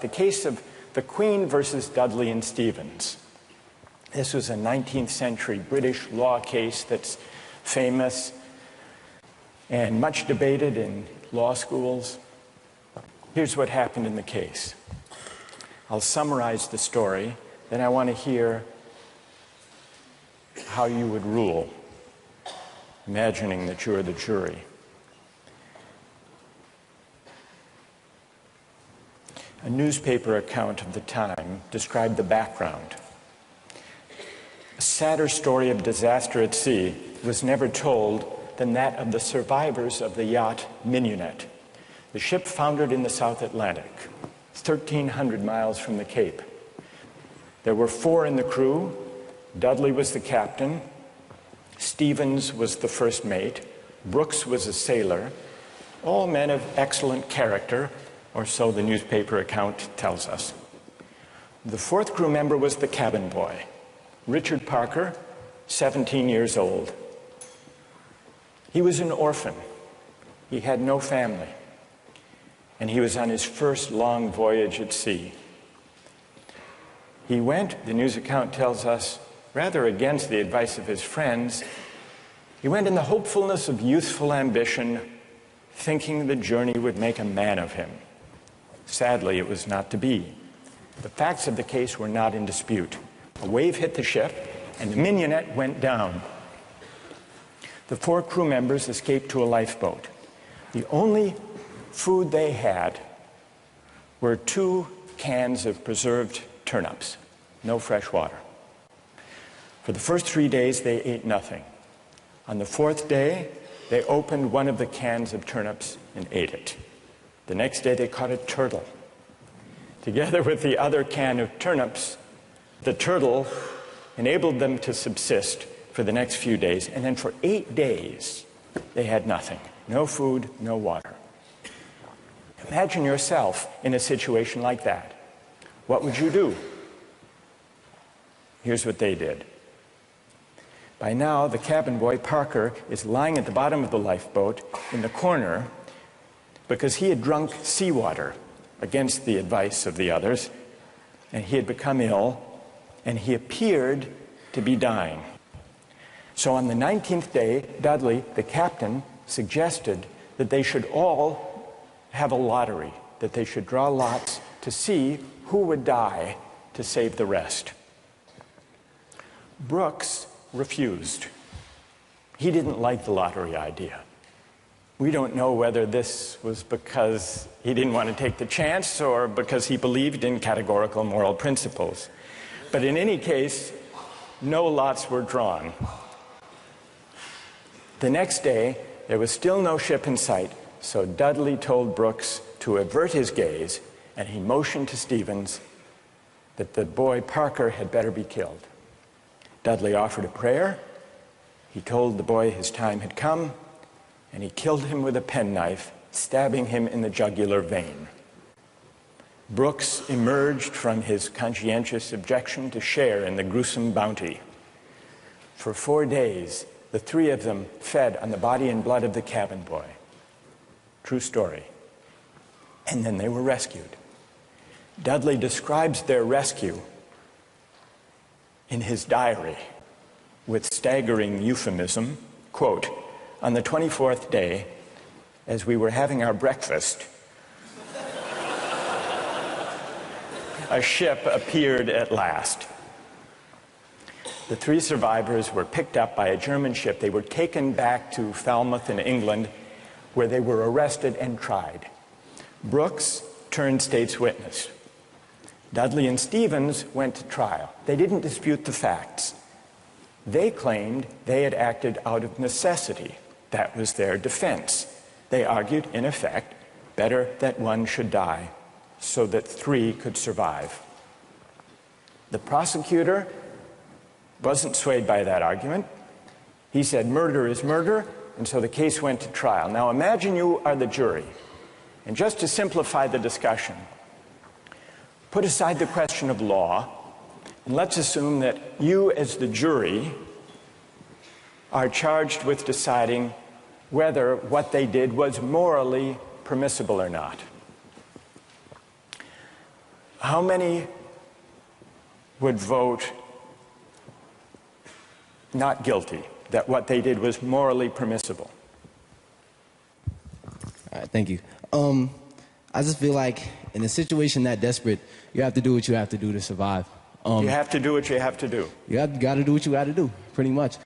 the case of the Queen versus Dudley and Stevens. This was a 19th century British law case that's famous and much debated in law schools. Here's what happened in the case. I'll summarize the story, then I want to hear how you would rule, imagining that you're the jury. A newspaper account of the time described the background. A sadder story of disaster at sea was never told than that of the survivors of the yacht Mignonette. The ship foundered in the South Atlantic, 1,300 miles from the Cape. There were 4 in the crew. Dudley was the captain, Stevens was the first mate, Brooks was a sailor, all men of excellent character, or so the newspaper account tells us. The 4th crew member was the cabin boy, Richard Parker, 17 years old. He was an orphan. He had no family, and he was on his first long voyage at sea. He went, the news account tells us, rather against the advice of his friends. He went in the hopefulness of youthful ambition, thinking the journey would make a man of him. Sadly, it was not to be. The facts of the case were not in dispute. A wave hit the ship, and the Mignonette went down. The 4 crew members escaped to a lifeboat. The only food they had were 2 cans of preserved turnips, no fresh water. For the first 3 days, they ate nothing. On the 4th day, they opened one of the cans of turnips and ate it. The next day, they caught a turtle. Together with the other can of turnips, the turtle enabled them to subsist for the next few days, and then for 8 days, they had nothing. No food, no water. Imagine yourself in a situation like that. What would you do? Here's what they did. By now, the cabin boy, Parker, is lying at the bottom of the lifeboat in the corner because he had drunk seawater against the advice of the others, and he had become ill, and he appeared to be dying. So on the 19th day, Dudley, the captain, suggested that they should all have a lottery, that they should draw lots to see who would die to save the rest. Brooks refused. He didn't like the lottery idea. We don't know whether this was because he didn't want to take the chance or because he believed in categorical moral principles. But in any case, no lots were drawn. The next day, there was still no ship in sight, so Dudley told Brooks to avert his gaze, and he motioned to Stevens that the boy Parker had better be killed. Dudley offered a prayer. He told the boy his time had come, and he killed him with a penknife, stabbing him in the jugular vein. Brooks emerged from his conscientious objection to share in the gruesome bounty. For 4 days, the 3 of them fed on the body and blood of the cabin boy. True story. And then they were rescued. Dudley describes their rescue in his diary with staggering euphemism, quote, "On the 24th day, as we were having our breakfast, a ship appeared at last. The 3 survivors were picked up by a German ship. They were taken back to Falmouth in England, where they were arrested and tried. Brooks turned state's witness. Dudley and Stevens went to trial. They didn't dispute the facts. They claimed they had acted out of necessity. That was their defense. They argued, in effect, better that one should die so that 3 could survive. The prosecutor wasn't swayed by that argument. He said murder is murder, and so the case went to trial. Now imagine you are the jury, and just to simplify the discussion, put aside the question of law, and let's assume that you as the jury are charged with deciding whether what they did was morally permissible or not. how many would vote not guilty, that what they did was morally permissible? All right, thank you. I just feel like in a situation that desperate, you have to do what you have to do to survive. You have to do what you have to do. You got to do what you got to do, pretty much.